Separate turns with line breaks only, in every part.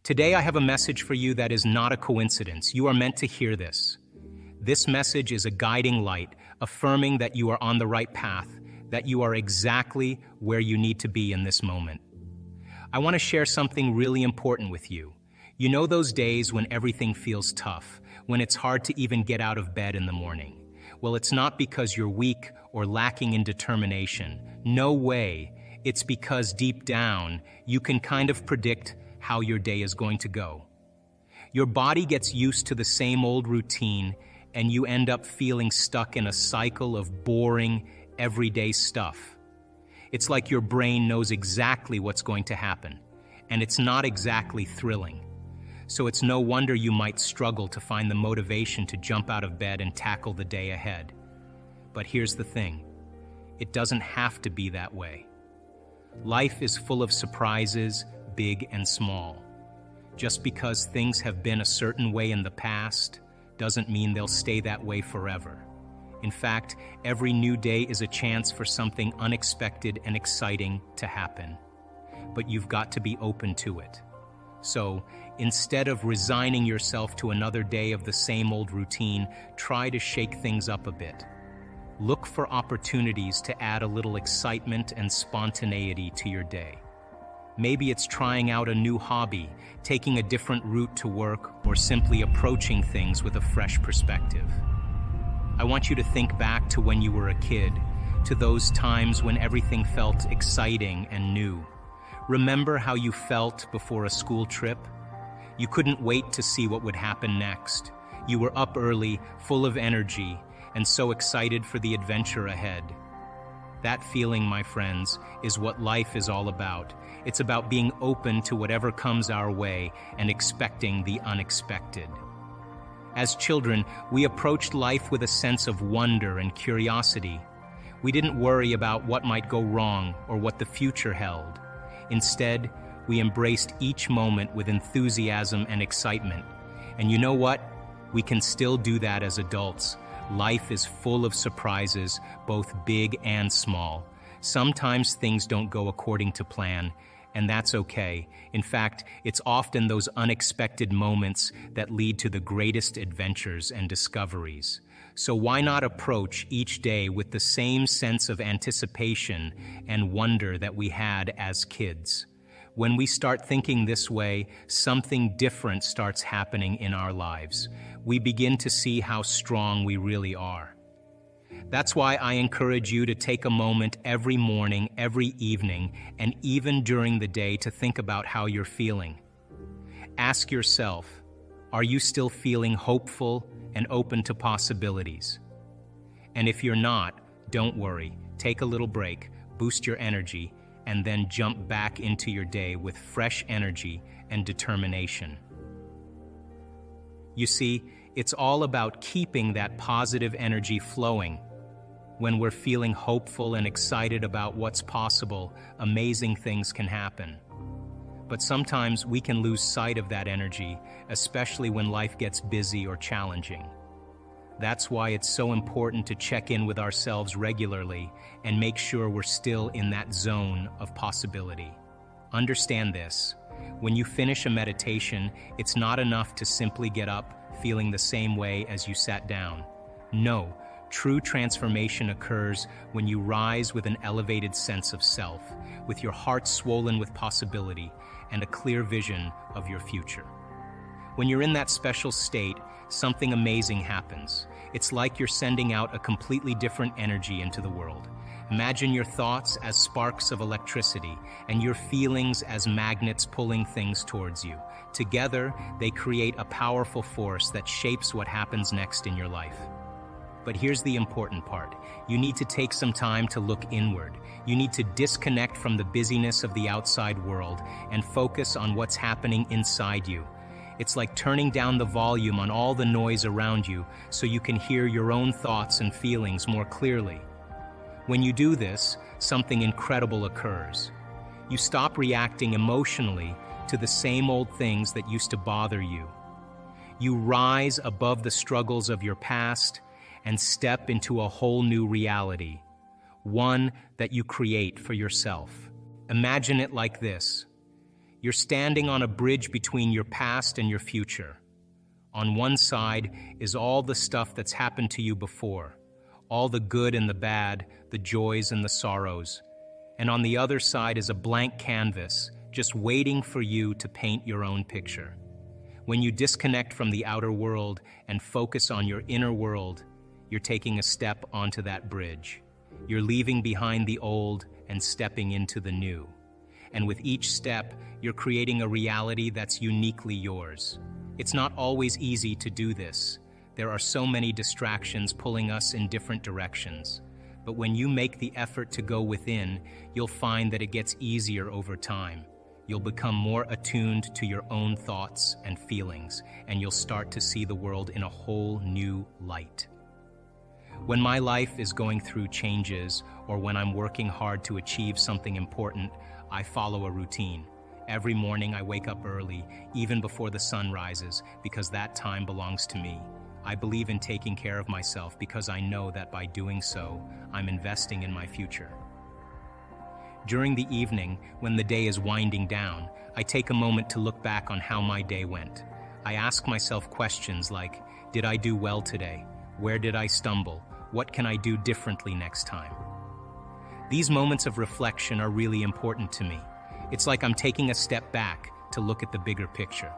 Today I have a message for you that is not a coincidence. You are meant to hear this. This message is a guiding light, affirming that you are on the right path, that you are exactly where you need to be in this moment. I want to share something really important with you. You know those days when everything feels tough, when it's hard to even get out of bed in the morning? Well, it's not because you're weak or lacking in determination. No way. It's because deep down, you can kind of predict how your day is going to go. Your body gets used to the same old routine, and you end up feeling stuck in a cycle of boring, everyday stuff. It's like your brain knows exactly what's going to happen, and it's not exactly thrilling. So it's no wonder you might struggle to find the motivation to jump out of bed and tackle the day ahead. But here's the thing, it doesn't have to be that way. Life is full of surprises, big and small. Just because things have been a certain way in the past doesn't mean they'll stay that way forever. In fact, every new day is a chance for something unexpected and exciting to happen. But you've got to be open to it. So, instead of resigning yourself to another day of the same old routine, try to shake things up a bit. Look for opportunities to add a little excitement and spontaneity to your day. Maybe it's trying out a new hobby, taking a different route to work, or simply approaching things with a fresh perspective. I want you to think back to when you were a kid, to those times when everything felt exciting and new. Remember how you felt before a school trip? You couldn't wait to see what would happen next. You were up early, full of energy, and so excited for the adventure ahead. That feeling, my friends, is what life is all about. It's about being open to whatever comes our way and expecting the unexpected. As children, we approached life with a sense of wonder and curiosity. We didn't worry about what might go wrong or what the future held. Instead, we embraced each moment with enthusiasm and excitement. And you know what? We can still do that as adults. Life is full of surprises, both big and small. Sometimes things don't go according to plan, and that's okay. In fact, it's often those unexpected moments that lead to the greatest adventures and discoveries. So why not approach each day with the same sense of anticipation and wonder that we had as kids? When we start thinking this way, something different starts happening in our lives. We begin to see how strong we really are. That's why I encourage you to take a moment every morning, every evening, and even during the day to think about how you're feeling. Ask yourself, are you still feeling hopeful and open to possibilities? And if you're not, don't worry. Take a little break, boost your energy, and then jump back into your day with fresh energy and determination. You see, it's all about keeping that positive energy flowing. When we're feeling hopeful and excited about what's possible, amazing things can happen. But sometimes we can lose sight of that energy, especially when life gets busy or challenging. That's why it's so important to check in with ourselves regularly and make sure we're still in that zone of possibility. Understand this. When you finish a meditation, it's not enough to simply get up feeling the same way as you sat down. No, true transformation occurs when you rise with an elevated sense of self, with your heart swollen with possibility and a clear vision of your future. When you're in that special state, something amazing happens. It's like you're sending out a completely different energy into the world. Imagine your thoughts as sparks of electricity and your feelings as magnets pulling things towards you. Together, they create a powerful force that shapes what happens next in your life. But here's the important part. You need to take some time to look inward. You need to disconnect from the busyness of the outside world and focus on what's happening inside you. It's like turning down the volume on all the noise around you so you can hear your own thoughts and feelings more clearly. When you do this, something incredible occurs. You stop reacting emotionally to the same old things that used to bother you. You rise above the struggles of your past and step into a whole new reality, one that you create for yourself. Imagine it like this. You're standing on a bridge between your past and your future. On one side is all the stuff that's happened to you before, all the good and the bad, the joys and the sorrows. And on the other side is a blank canvas, just waiting for you to paint your own picture. When you disconnect from the outer world and focus on your inner world, you're taking a step onto that bridge. You're leaving behind the old and stepping into the new. And with each step, you're creating a reality that's uniquely yours. It's not always easy to do this. There are so many distractions pulling us in different directions. But when you make the effort to go within, you'll find that it gets easier over time. You'll become more attuned to your own thoughts and feelings, and you'll start to see the world in a whole new light. When my life is going through changes, or when I'm working hard to achieve something important, I follow a routine. Every morning I wake up early, even before the sun rises, because that time belongs to me. I believe in taking care of myself because I know that by doing so, I'm investing in my future. During the evening, when the day is winding down, I take a moment to look back on how my day went. I ask myself questions like, did I do well today? Where did I stumble? What can I do differently next time? These moments of reflection are really important to me. It's like I'm taking a step back to look at the bigger picture.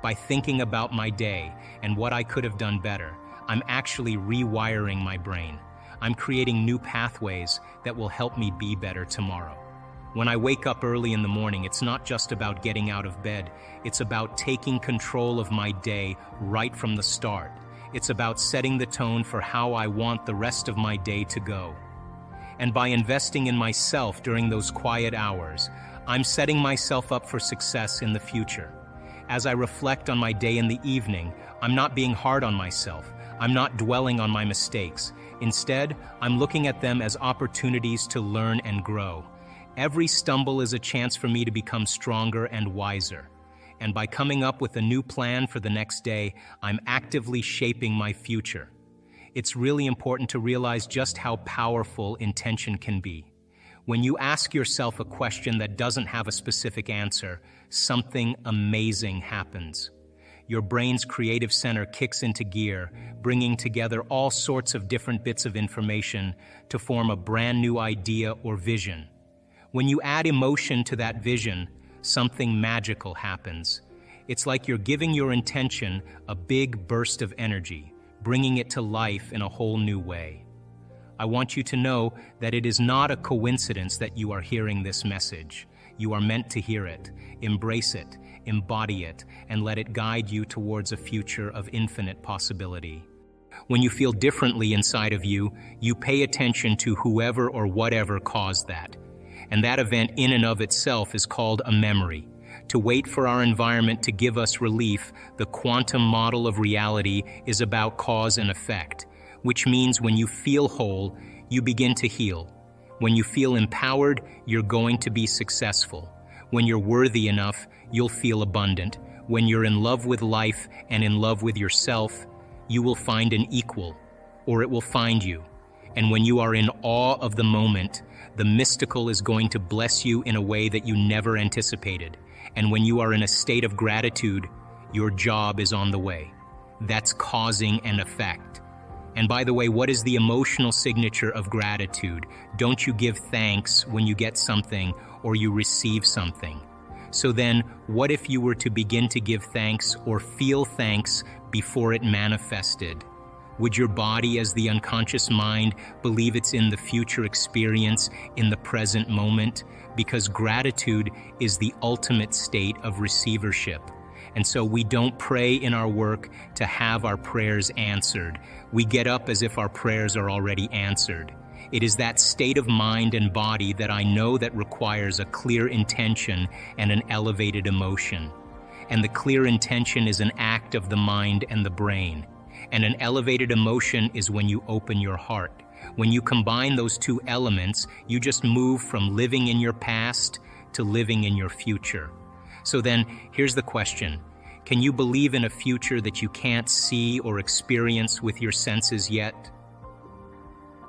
By thinking about my day and what I could have done better, I'm actually rewiring my brain. I'm creating new pathways that will help me be better tomorrow. When I wake up early in the morning, it's not just about getting out of bed. It's about taking control of my day right from the start. It's about setting the tone for how I want the rest of my day to go. And by investing in myself during those quiet hours, I'm setting myself up for success in the future. As I reflect on my day in the evening, I'm not being hard on myself. I'm not dwelling on my mistakes. Instead, I'm looking at them as opportunities to learn and grow. Every stumble is a chance for me to become stronger and wiser. And by coming up with a new plan for the next day, I'm actively shaping my future. It's really important to realize just how powerful intention can be. When you ask yourself a question that doesn't have a specific answer, something amazing happens. Your brain's creative center kicks into gear, bringing together all sorts of different bits of information to form a brand new idea or vision. When you add emotion to that vision, something magical happens. It's like you're giving your intention a big burst of energy, bringing it to life in a whole new way. I want you to know that it is not a coincidence that you are hearing this message. You are meant to hear it, embrace it, embody it, and let it guide you towards a future of infinite possibility. When you feel differently inside of you, you pay attention to whoever or whatever caused that. And that event in and of itself is called a memory. To wait for our environment to give us relief, the quantum model of reality is about cause and effect, which means when you feel whole, you begin to heal. When you feel empowered, you're going to be successful. When you're worthy enough, you'll feel abundant. When you're in love with life and in love with yourself, you will find an equal, or it will find you. And when you are in awe of the moment, the mystical is going to bless you in a way that you never anticipated. And when you are in a state of gratitude, your job is on the way. That's causing an effect. And by the way, what is the emotional signature of gratitude? Don't you give thanks when you get something or you receive something? So then, what if you were to begin to give thanks or feel thanks before it manifested? Would your body, as the unconscious mind, believe it's in the future experience, in the present moment? Because gratitude is the ultimate state of receivership. And so we don't pray in our work to have our prayers answered. We get up as if our prayers are already answered. It is that state of mind and body that I know that requires a clear intention and an elevated emotion. And the clear intention is an act of the mind and the brain. And an elevated emotion is when you open your heart. When you combine those two elements, you just move from living in your past to living in your future. So then, here's the question. Can you believe in a future that you can't see or experience with your senses yet?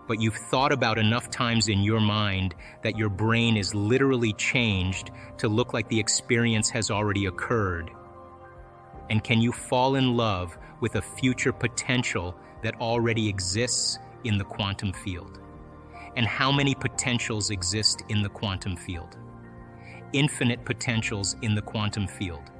but you've thought about enough times in your mind that your brain is literally changed to look like the experience has already occurred? And can you fall in love with a future potential that already exists in the quantum field? And how many potentials exist in the quantum field? Infinite potentials in the quantum field.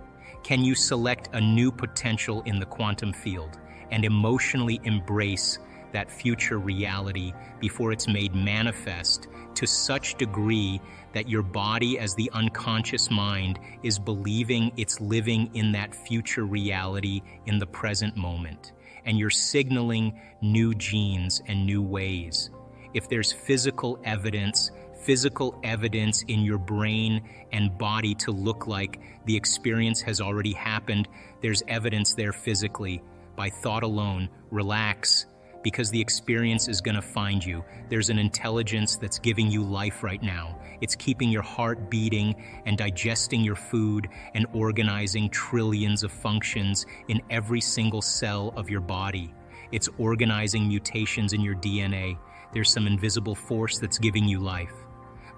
Can you select a new potential in the quantum field and emotionally embrace that future reality before it's made manifest to such degree that your body, as the unconscious mind, is believing it's living in that future reality in the present moment, and you're signaling new genes and new ways? If there's physical evidence in your brain and body to look like the experience has already happened, there's evidence there physically. By thought alone, relax, because the experience is going to find you. There's an intelligence that's giving you life right now. It's keeping your heart beating and digesting your food and organizing trillions of functions in every single cell of your body. It's organizing mutations in your DNA. There's some invisible force that's giving you life.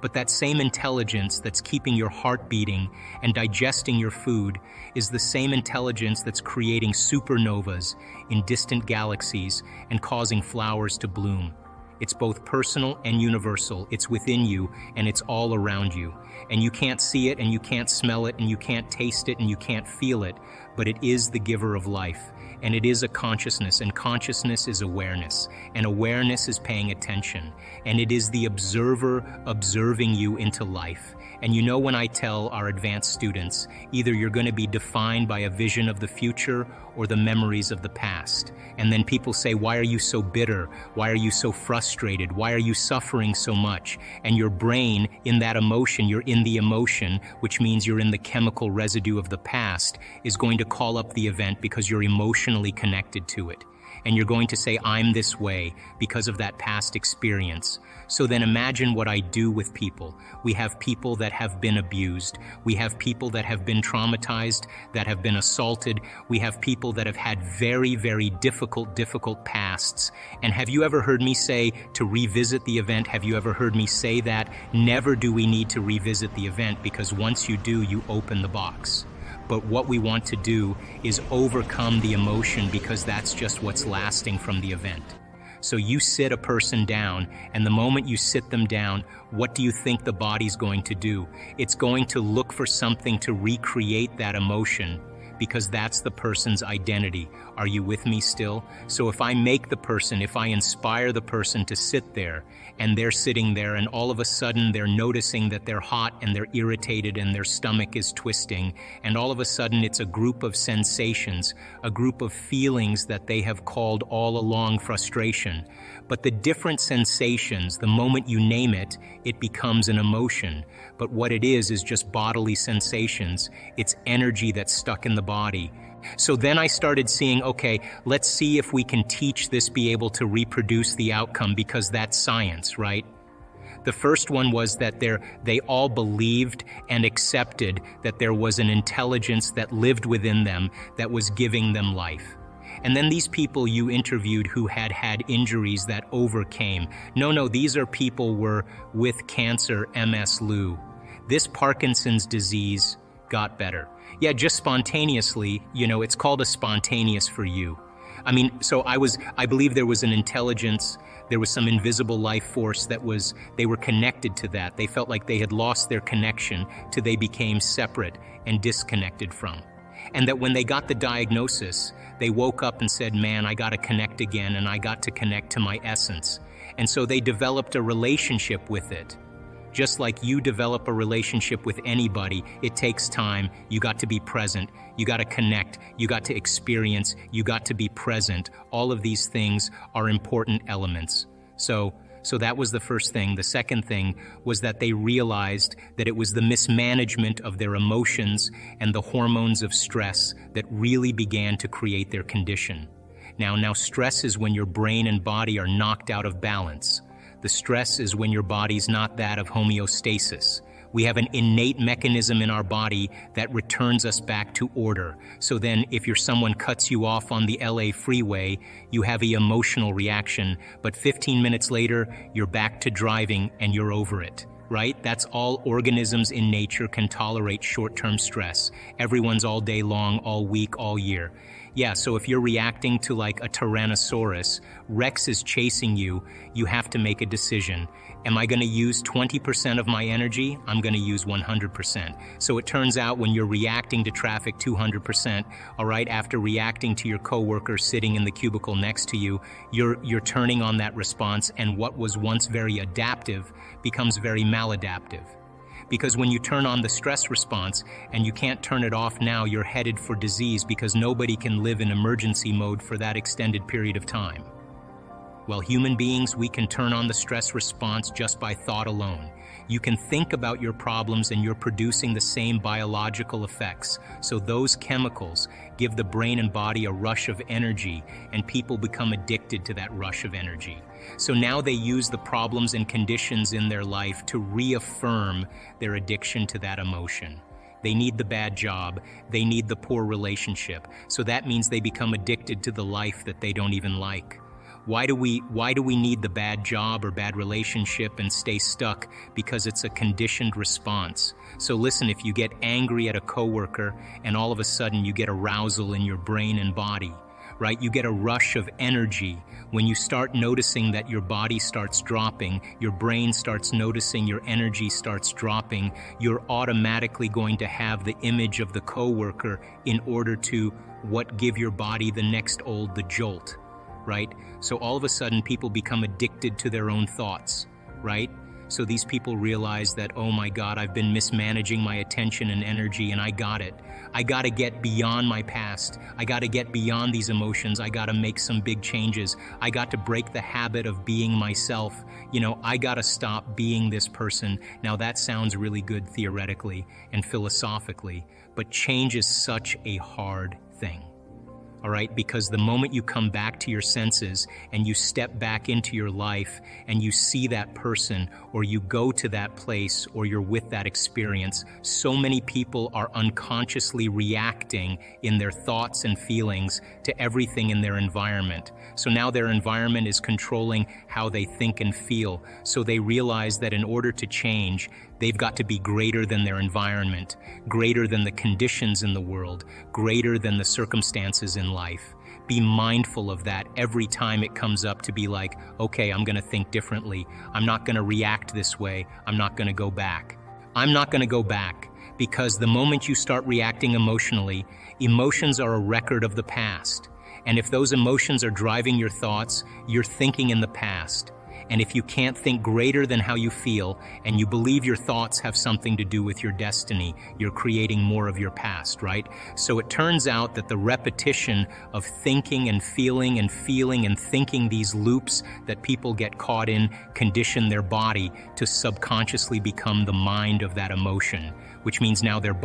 But that same intelligence that's keeping your heart beating and digesting your food is the same intelligence that's creating supernovas in distant galaxies and causing flowers to bloom. It's both personal and universal. It's within you and it's all around you. And you can't see it and you can't smell it and you can't taste it and you can't feel it, but it is the giver of life. And it is a consciousness, and consciousness is awareness, and awareness is paying attention, and it is the observer observing you into life. And you know, when I tell our advanced students, either you're going to be defined by a vision of the future or the memories of the past. And then people say, why are you so bitter? Why are you so frustrated? Why are you suffering so much? And your brain, in that emotion, you're in the emotion, which means you're in the chemical residue of the past, is going to call up the event because you're emotionally connected to it. And you're going to say, I'm this way because of that past experience. So then imagine what I do with people. We have people that have been abused. We have people that have been traumatized, that have been assaulted. We have people that have had very, very difficult pasts. And have you ever heard me say to revisit the event? Have you ever heard me say that? Never do we need to revisit the event, because once you do, you open the box. But what we want to do is overcome the emotion, because that's just what's lasting from the event. So you sit a person down, and the moment you sit them down, what do you think the body's going to do? It's going to look for something to recreate that emotion, because that's the person's identity. Are you with me still? So if I inspire the person to sit there, and they're sitting there, and all of a sudden they're noticing that they're hot and they're irritated and their stomach is twisting, and all of a sudden it's a group of sensations, a group of feelings that they have called all along frustration. But the different sensations, the moment you name it, it becomes an emotion. But what it is just bodily sensations. It's energy that's stuck in the body. So then I started seeing, okay, let's see if we can teach this be able to reproduce the outcome, because that's science, right? The first one was that they all believed and accepted that there was an intelligence that lived within them that was giving them life. And then these people you interviewed who had had injuries that overcame. No, these are people were with cancer, MS, Lou. This Parkinson's disease got better. Yeah, just spontaneously, it's called a spontaneous for you. I mean, so I believe there was an intelligence, there was some invisible life force they were connected to that. They felt like they had lost their connection till they became separate and disconnected from. And that when they got the diagnosis, they woke up and said, man, I got to connect again, and I got to connect to my essence. And so they developed a relationship with it. Just like you develop a relationship with anybody, it takes time. You got to be present. You got to connect. You got to experience. You got to be present. All of these things are important elements. So that was the first thing. The second thing was that they realized that it was the mismanagement of their emotions and the hormones of stress that really began to create their condition. Now stress is when your brain and body are knocked out of balance. The stress is when your body's not that of homeostasis, We have an innate mechanism in our body that returns us back to order. So then if someone cuts you off on the LA freeway, you have an emotional reaction, but 15 minutes later, you're back to driving and you're over it, right? That's all organisms in nature can tolerate short-term stress. Everyone's all day long, all week, all year. Yeah, so if you're reacting to like a Tyrannosaurus, Rex is chasing you, you have to make a decision. Am I going to use 20% of my energy? I'm going to use 100%. So it turns out when you're reacting to traffic 200%, all right, after reacting to your coworker sitting in the cubicle next to you, you're turning on that response, and what was once very adaptive becomes very maladaptive. Because when you turn on the stress response and you can't turn it off now, you're headed for disease because nobody can live in emergency mode for that extended period of time. Well, human beings, we can turn on the stress response just by thought alone. You can think about your problems and you're producing the same biological effects. So those chemicals give the brain and body a rush of energy, and people become addicted to that rush of energy. So now they use the problems and conditions in their life to reaffirm their addiction to that emotion. They need the bad job, they need the poor relationship. So that means they become addicted to the life that they don't even like. Why do we need the bad job or bad relationship and stay stuck? Because it's a conditioned response. So listen, if you get angry at a coworker and all of a sudden you get arousal in your brain and body, right? You get a rush of energy. When you start noticing that your body starts dropping, your brain starts noticing your energy starts dropping, you're automatically going to have the image of the coworker in order to give your body the jolt. Right? So all of a sudden people become addicted to their own thoughts, right? So these people realize that, oh my God, I've been mismanaging my attention and energy, and I got it. I got to get beyond my past. I got to get beyond these emotions. I got to make some big changes. I got to break the habit of being myself. I got to stop being this person. Now that sounds really good theoretically and philosophically, but change is such a hard thing. All right, because the moment you come back to your senses and you step back into your life and you see that person or you go to that place or you're with that experience, so many people are unconsciously reacting in their thoughts and feelings to everything in their environment. So now their environment is controlling how they think and feel. So they realize that in order to change, they've got to be greater than their environment, greater than the conditions in the world, greater than the circumstances in life. Be mindful of that every time it comes up, to be like, okay, I'm going to think differently. I'm not going to react this way. I'm not going to go back. I'm not going to go back, because the moment you start reacting emotionally, emotions are a record of the past. And if those emotions are driving your thoughts, you're thinking in the past. And if you can't think greater than how you feel, and you believe your thoughts have something to do with your destiny, you're creating more of your past, right? So it turns out that the repetition of thinking and feeling and thinking, these loops that people get caught in, condition their body to subconsciously become the mind of that emotion, which means now their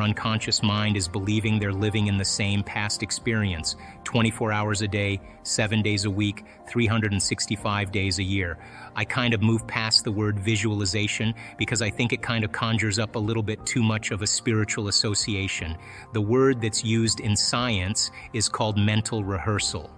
unconscious mind is believing they're living in the same past experience, 24 hours a day, 7 days a week, 365 days a year. I kind of move past the word visualization because I think it kind of conjures up a little bit too much of a spiritual association. The word that's used in science is called mental rehearsal.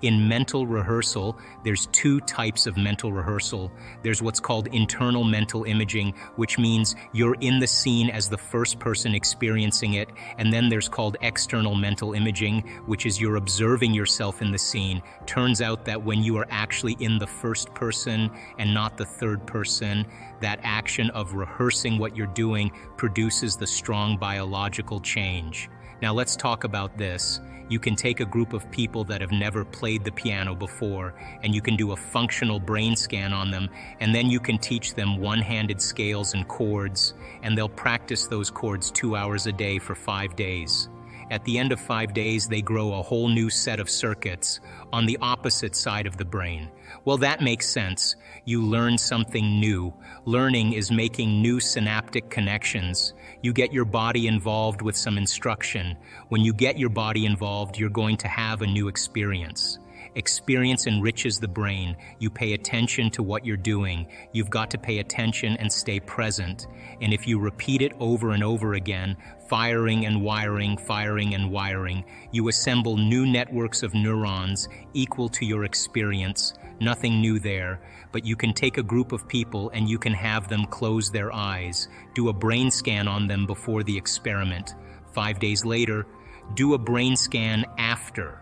In mental rehearsal, there's two types of mental rehearsal. There's what's called internal mental imaging, which means you're in the scene as the first person experiencing it. And then there's called external mental imaging, which is you're observing yourself in the scene. Turns out that when you are actually in the first person and not the third person, that action of rehearsing what you're doing produces the strong biological change. Now let's talk about this. You can take a group of people that have never played the piano before, and you can do a functional brain scan on them, and then you can teach them one-handed scales and chords, and they'll practice those chords 2 hours a day for 5 days. At the end of 5 days, they grow a whole new set of circuits on the opposite side of the brain. Well, that makes sense. You learn something new. Learning is making new synaptic connections. You get your body involved with some instruction. When you get your body involved, you're going to have a new experience. Experience enriches the brain. You pay attention to what you're doing. You've got to pay attention and stay present. And if you repeat it over and over again, firing and wiring, you assemble new networks of neurons equal to your experience. Nothing new there, but you can take a group of people and you can have them close their eyes. Do a brain scan on them before the experiment. 5 days later, do a brain scan after.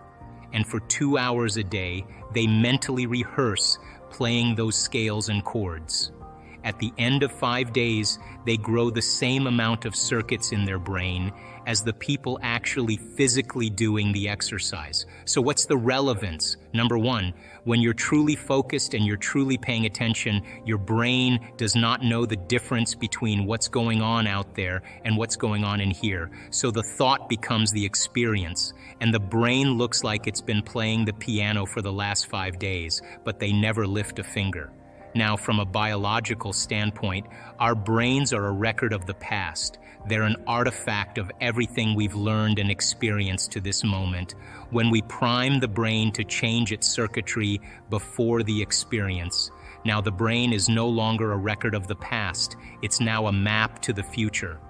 And for 2 hours a day, they mentally rehearse playing those scales and chords. At the end of 5 days, they grow the same amount of circuits in their brain as the people actually physically doing the exercise. So what's the relevance? Number one, when you're truly focused and you're truly paying attention, your brain does not know the difference between what's going on out there and what's going on in here. So the thought becomes the experience, and the brain looks like it's been playing the piano for the last 5 days, but they never lift a finger. Now, from a biological standpoint, our brains are a record of the past. They're an artifact of everything we've learned and experienced to this moment. When we prime the brain to change its circuitry before the experience, now the brain is no longer a record of the past. It's now a map to the future.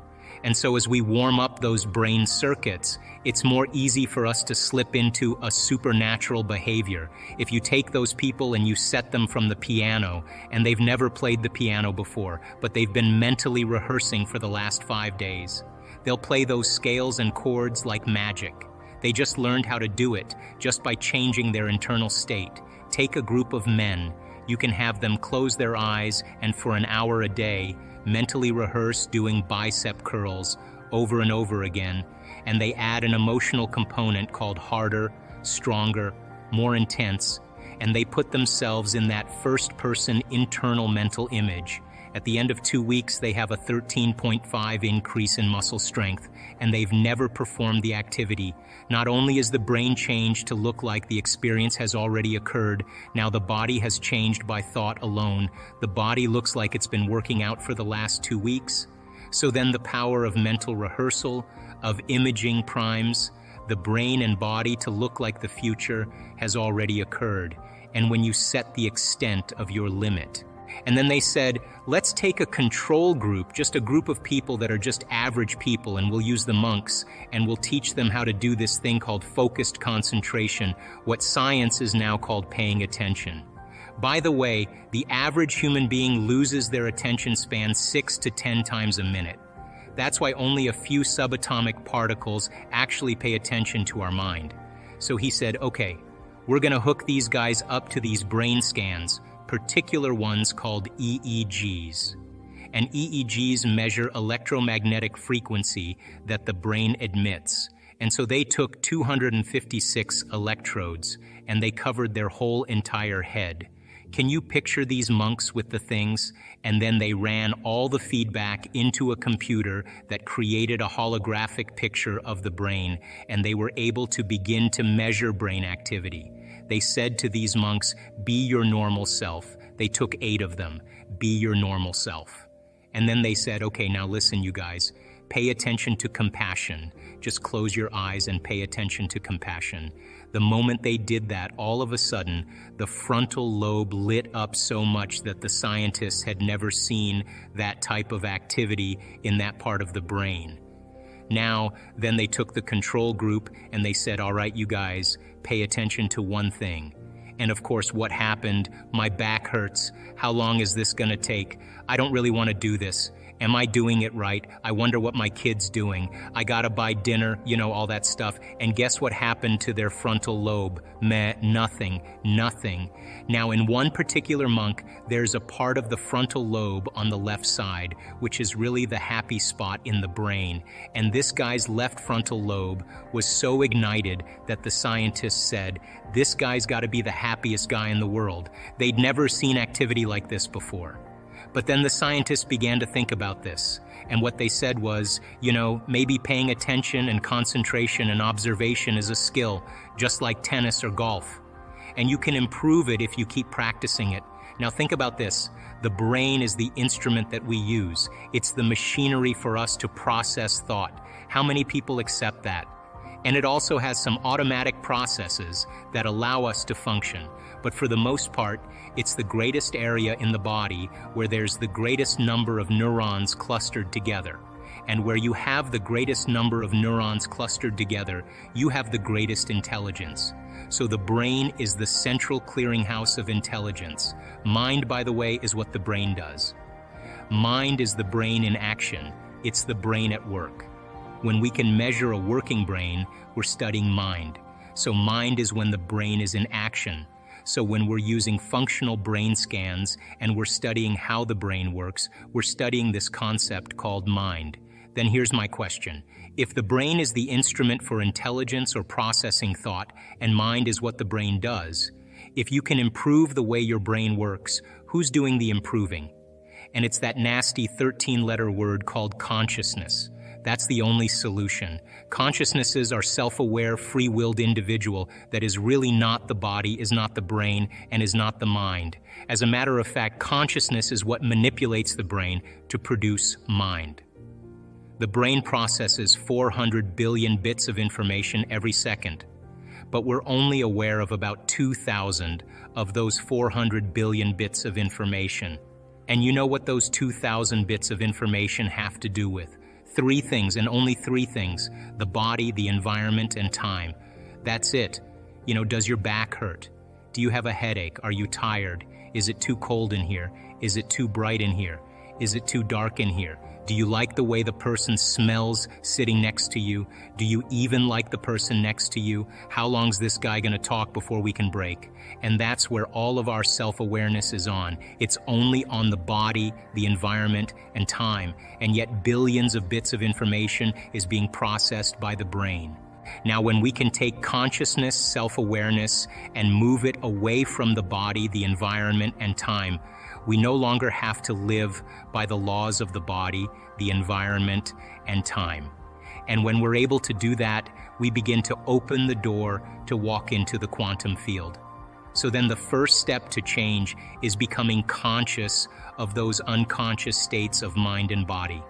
And so as we warm up those brain circuits, it's more easy for us to slip into a supernatural behavior. If you take those people and you set them from the piano, and they've never played the piano before, but they've been mentally rehearsing for the last 5 days, they'll play those scales and chords like magic. They just learned how to do it just by changing their internal state. Take a group of men. You can have them close their eyes and for an hour a day, mentally rehearse doing bicep curls over and over again, and they add an emotional component called harder, stronger, more intense, and they put themselves in that first-person internal mental image. At the end of 2 weeks, they have a 13.5 increase in muscle strength, and they've never performed the activity. Not only is the brain changed to look like the experience has already occurred, now the body has changed by thought alone. The body looks like it's been working out for the last 2 weeks. So then the power of mental rehearsal, of imaging primes, the brain and body to look like the future has already occurred. And when you set the extent of your limit. And then they said, let's take a control group, just a group of people that are just average people, and we'll use the monks, and we'll teach them how to do this thing called focused concentration, what science is now called paying attention. By the way, the average human being loses their attention span 6 to 10 times a minute. That's why only a few subatomic particles actually pay attention to our mind. So he said, okay, we're going to hook these guys up to these brain scans, particular ones called EEGs. And EEGs measure electromagnetic frequency that the brain emits. And so they took 256 electrodes and they covered their whole entire head. Can you picture these monks with the things? And then they ran all the feedback into a computer that created a holographic picture of the brain, and they were able to begin to measure brain activity. They said to these monks, be your normal self. They took 8 of them. Be your normal self. And then they said, okay, now listen, you guys, pay attention to compassion. Just close your eyes and pay attention to compassion. The moment they did that, all of a sudden, the frontal lobe lit up so much that the scientists had never seen that type of activity in that part of the brain. Now, then they took the control group and they said, all right, you guys, pay attention to one thing. And of course, what happened? My back hurts. How long is this going to take? I don't really want to do this. Am I doing it right? I wonder what my kid's doing. I gotta buy dinner, all that stuff. And guess what happened to their frontal lobe? Meh, nothing. Now, in one particular monk, there's a part of the frontal lobe on the left side, which is really the happy spot in the brain. And this guy's left frontal lobe was so ignited that the scientists said, this guy's gotta be the happiest guy in the world. They'd never seen activity like this before. But then the scientists began to think about this. And what they said was, maybe paying attention and concentration and observation is a skill, just like tennis or golf. And you can improve it if you keep practicing it. Now think about this. The brain is the instrument that we use. It's the machinery for us to process thought. How many people accept that? And it also has some automatic processes that allow us to function. But for the most part, it's the greatest area in the body where there's the greatest number of neurons clustered together. And where you have the greatest number of neurons clustered together, you have the greatest intelligence. So the brain is the central clearinghouse of intelligence. Mind, by the way, is what the brain does. Mind is the brain in action. It's the brain at work. When we can measure a working brain, we're studying mind. So mind is when the brain is in action. So when we're using functional brain scans and we're studying how the brain works, we're studying this concept called mind. Then here's my question. If the brain is the instrument for intelligence or processing thought, and mind is what the brain does, if you can improve the way your brain works, who's doing the improving? And it's that nasty 13-letter word called consciousness. That's the only solution. Consciousnesses are self-aware, free-willed individual that is really not the body, is not the brain, and is not the mind. As a matter of fact, consciousness is what manipulates the brain to produce mind. The brain processes 400 billion bits of information every second, but we're only aware of about 2,000 of those 400 billion bits of information. And you know what those 2,000 bits of information have to do with? 3 things, and only 3 things: the body, the environment, and time. That's it. Does your back hurt? Do you have a headache? Are you tired? Is it too cold in here? Is it too bright in here? Is it too dark in here? Do you like the way the person smells sitting next to you? Do you even like the person next to you? How long's this guy gonna talk before we can break? And that's where all of our self-awareness is on. It's only on the body, the environment, and time. And yet billions of bits of information is being processed by the brain. Now, when we can take consciousness, self-awareness, and move it away from the body, the environment, and time, we no longer have to live by the laws of the body, the environment, and time. And when we're able to do that, we begin to open the door to walk into the quantum field. So then the first step to change is becoming conscious of those unconscious states of mind and body.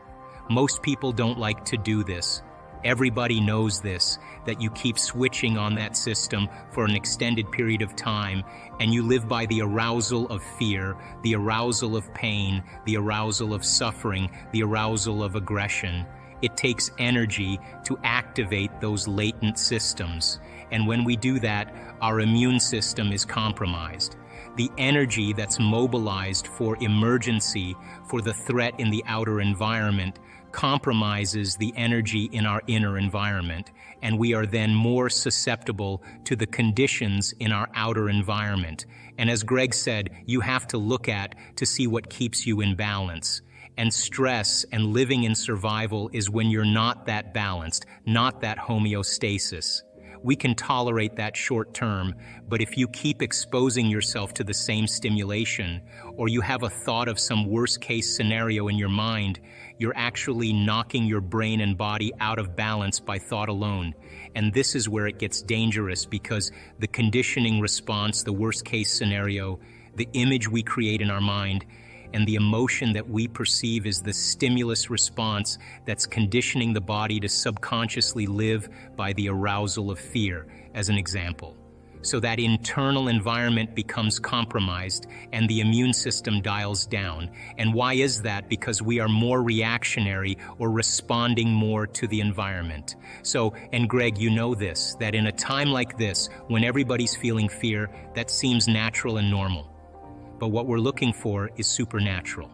Most people don't like to do this. Everybody knows this, that you keep switching on that system for an extended period of time, and you live by the arousal of fear, the arousal of pain, the arousal of suffering, the arousal of aggression. It takes energy to activate those latent systems, and when we do that, our immune system is compromised. The energy that's mobilized for emergency, for the threat in the outer environment, compromises the energy in our inner environment, and we are then more susceptible to the conditions in our outer environment. And as Greg said, you have to look at to see what keeps you in balance. And stress and living in survival is when you're not that balanced, not that homeostasis. We can tolerate that short term, but if you keep exposing yourself to the same stimulation, or you have a thought of some worst-case scenario in your mind, you're actually knocking your brain and body out of balance by thought alone. And this is where it gets dangerous, because the conditioning response, the worst-case scenario, the image we create in our mind, and the emotion that we perceive is the stimulus response that's conditioning the body to subconsciously live by the arousal of fear, as an example. So that internal environment becomes compromised and the immune system dials down. And why is that? Because we are more reactionary or responding more to the environment. So, and Greg, you know this, that in a time like this, when everybody's feeling fear, that seems natural and normal. But what we're looking for is supernatural.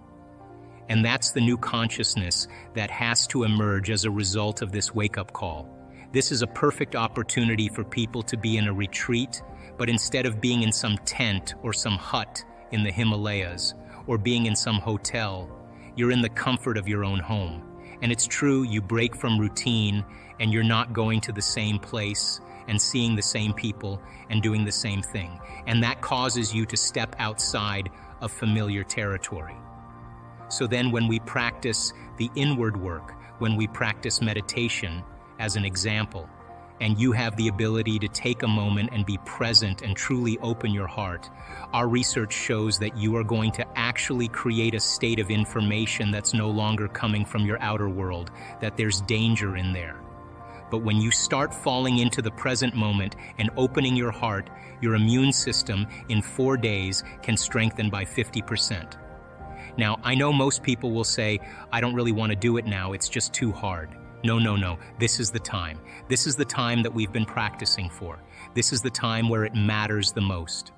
And that's the new consciousness that has to emerge as a result of this wake-up call. This is a perfect opportunity for people to be in a retreat, but instead of being in some tent or some hut in the Himalayas, or being in some hotel, you're in the comfort of your own home. And it's true, you break from routine and you're not going to the same place and seeing the same people and doing the same thing. And that causes you to step outside of familiar territory. So then when we practice the inward work, when we practice meditation, as an example, and you have the ability to take a moment and be present and truly open your heart, our research shows that you are going to actually create a state of information that's no longer coming from your outer world, that there's danger in there. But when you start falling into the present moment and opening your heart, your immune system in 4 days can strengthen by 50%. Now, I know most people will say, I don't really want to do it now, it's just too hard. No, no, no, this is the time. This is the time that we've been practicing for. This is the time where it matters the most.